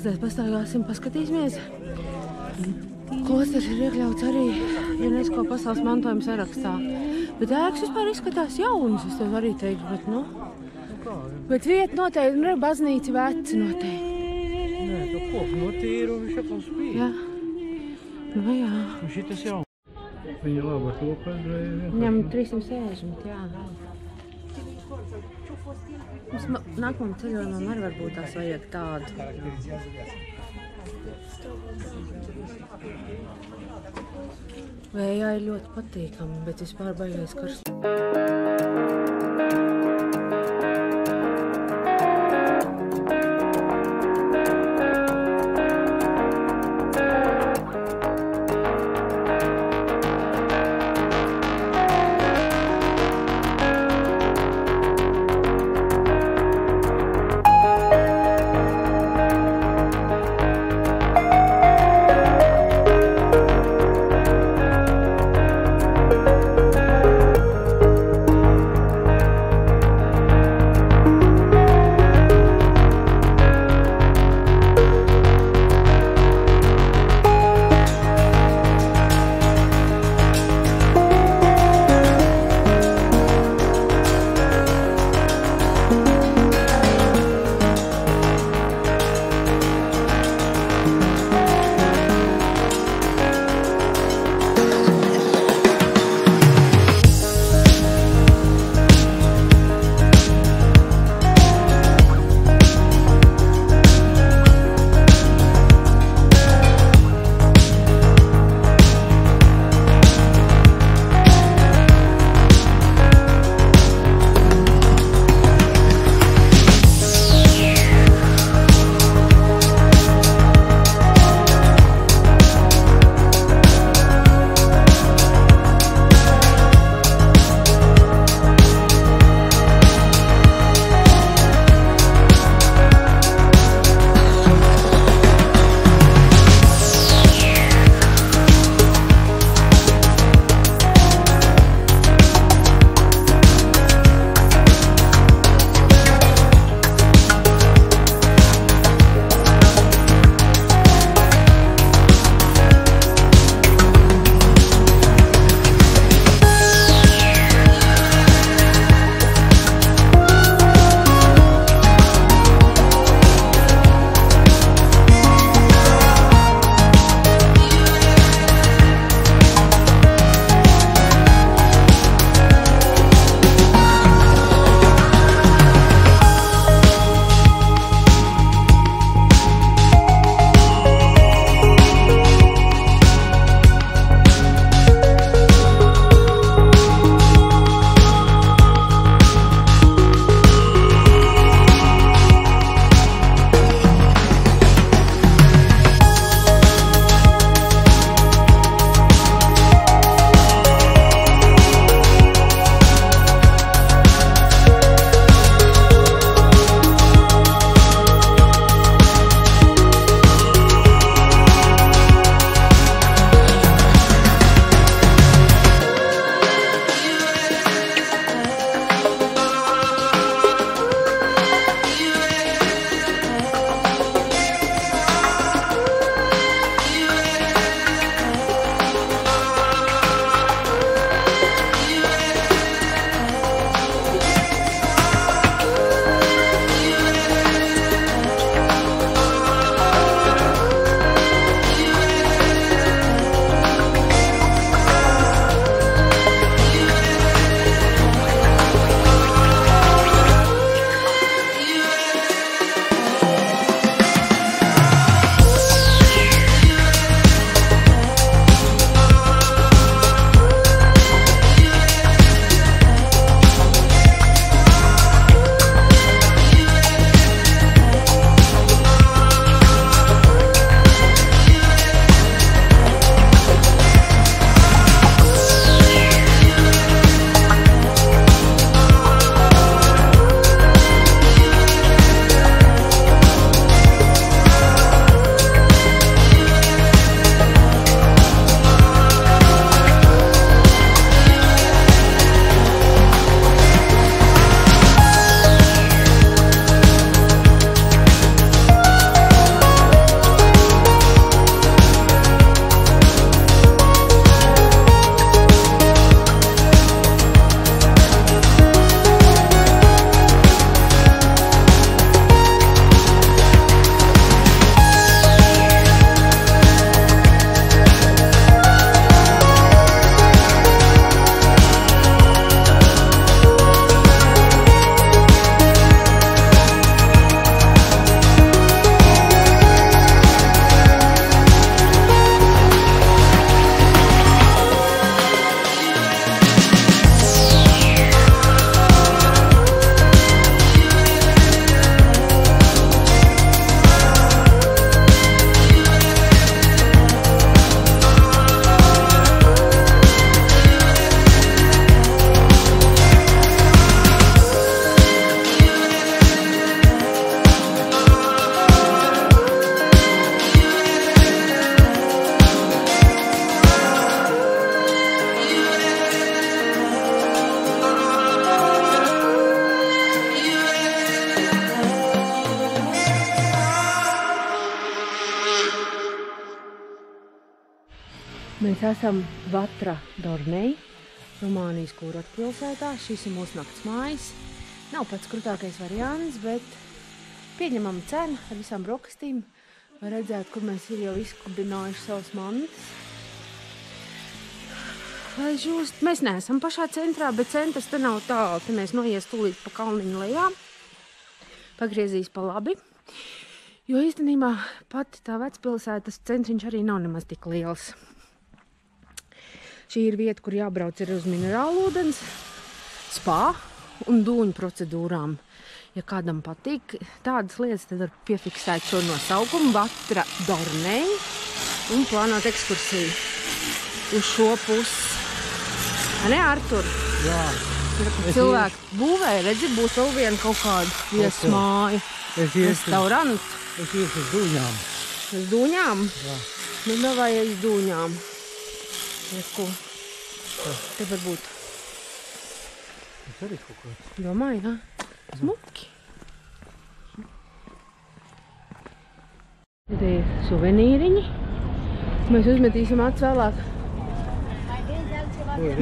mazliet pastaigāsim, paskatīsimies. Klosters ir iekļauts arī UNESCO pasaules mantojuma sarakstā. Bet ēkas vispār izskatās jaunas, es tev arī teiktu, bet, nu... Bet vieta noteikti, nu, baznīca veci noteikti. Nē, to koku notīru un viņš atkal spīd. Jā. Nu, jā. Un šitas jau. Viņa labi ar to pēdēju. Viņam 360, jā. Mums nākamam ceļojumam arī varbūt tās vajag tādu. Vējā ir ļoti patīkami, bet vispār baigais karsts. Mēs esam Vatra Dornei, Rumānijas Kūrortu pilsētā. Šis ir mūsu nakts mājas. Nav pats krūtākais variants, bet pieņemama cena ar visām brokastīm. Var redzēt, kur mēs ir jau izkubinājuši savas mantas. Lai žūst, mēs neesam pašā centrā, bet centrs te nav tālu. Te mēs noies tūlīt pa kalniņu lejā. Pagriezīs pa labi. Jo īstenībā pati tā vecpilsētas centriņš arī nav nemaz tik liels. Šī ir vieta, kur jābrauc ir uz minerālu ūdens, spā un dūņu procedūrām. Ja kādam patīk tādas lietas, tad var piefiksēt šo nosaukumu Vatra Dornei un plānot ekskursiju uz šo pusi. A ne, Artur? Jā. Cilvēki būvē, redzi, būs vēl viena kaut kāda viesmāja, restaurantu. Es iešu uz dūņām. Uz dūņām? Jā. Nu, davai uz dūņām. Ko? Te var būt. Tas arī kaut kāds. Domāju, jā? Smuki. Te ir suvenīriņi. Mēs uzmetīsim acis vēlāk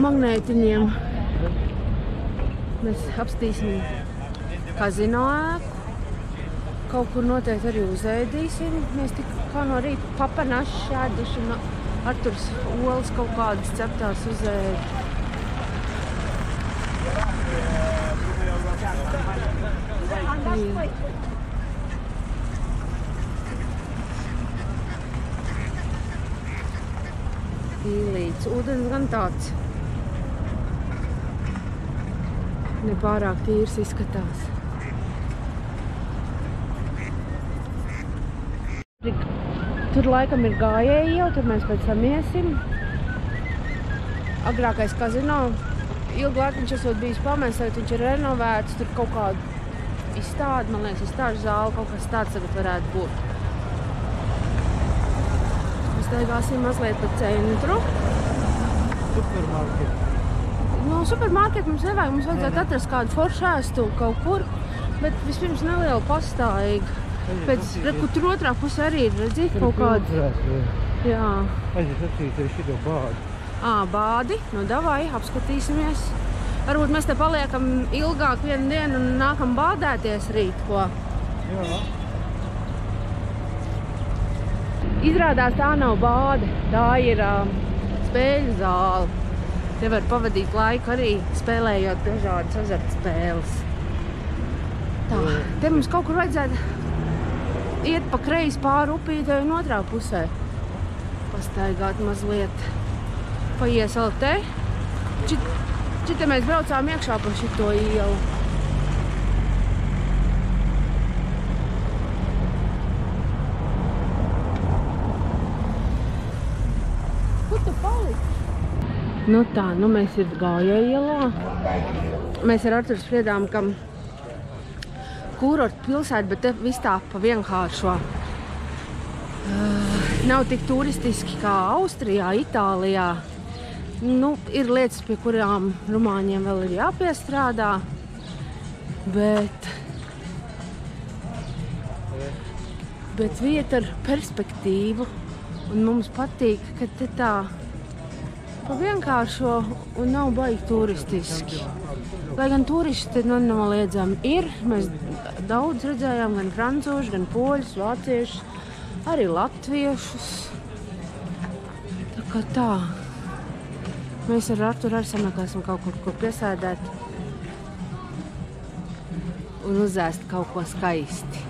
magnētiņiem. Mēs apstīsim kazino ēku. Kaut kur noteikti arī uzēdīsim. Mēs tik kā no rīta papanaši šēduši un Arturs olas kaut kādas ceptās uzēda. Pīlīts. Ūdens gan tāds nepārāk tīrs izskatās. Tur laikam ir gājēji jau, tur mēs pēc tam iesim. Agrākais kazino, ilgu laiku viņš esot bijis pamests, viņš ir renovēts, tur kaut kādu izstādi, man liekas, izstāžu zāli, kaut kas tāds tagad varētu būt. Mēs staigāsim mazliet pa centru. Supermarket. No supermarketu mums nevajag, mums vajadzētu atrast kādu foršu ēstuvu kaut kur, bet vispirms nelielu pastāīgu. Pēc, tur otrā pusē arī ir, redzi, kaut kāda. Jā. Aiziet atcīties šito bādi. Bādi? Nu, davai, apskatīsimies. Varbūt mēs te paliekam ilgāk vienu dienu un nākam bādēties rīt, ko? Jā. Izrādās tā nav bāde, tā ir spēļu zāle. Te var pavadīt laiku arī spēlējot dažādas azartspēles. Tā, te mums kaut kur vajadzētu iet pa kreisi pāri upītei un otrā pusē. Pastaigāt mazliet. Paies vēl te. Šite mēs braucām iekšā pa šito ielu. Kur tu paliki? Nu tā, nu mēs ir gājēji ielā. Mēs ar Arturu spriedām, ka Kūrortu pilsēta, bet te viss tā pa vienkāršo. Nav tik turistiski kā Austrijā, Itālijā. Nu, ir lietas, pie kurām rumāņiem vēl ir jāpiestrādā, bet vieta ar perspektīvu. Un mums patīk, ka te tā pa vienkāršo un nav baigi turistiski. Lai gan turisti nenoliedzami ir, mēs daudz redzējām gan francūžus, gan poļus, vāciešus, arī latviešus. Tā kā tā. Mēs ar Arturu arī sameklēsim kaut kur piesēdēt un uzēst kaut ko skaisti.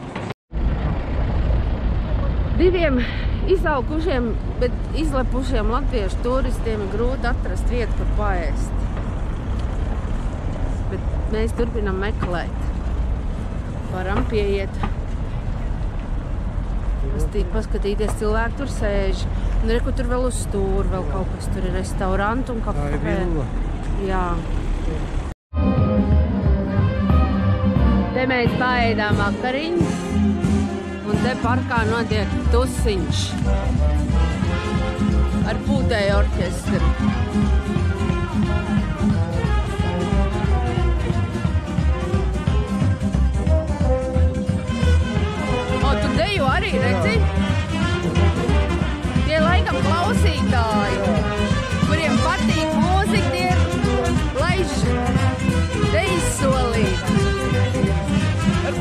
Diviem izaugušiem, bet izlepušiem latviešu turistiem ir grūti atrast vietu, kur paēst. Bet mēs turpinam meklēt. Varam pieiet. Paskatīties, cilvēki tur sēž. Un reku tur vēl uz stūri, vēl kaut kas tur ir restaurantu un kafē. Tā ir villa. Jā. Te mēs paēdām vakariņas. Un te parkā notiek tusiņš. Ar pūtēju orķestri. Tu dejo arī, redzi? Tie laikam klausītāji.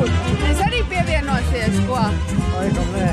Es arī pievienosies, ko? Laikam nē.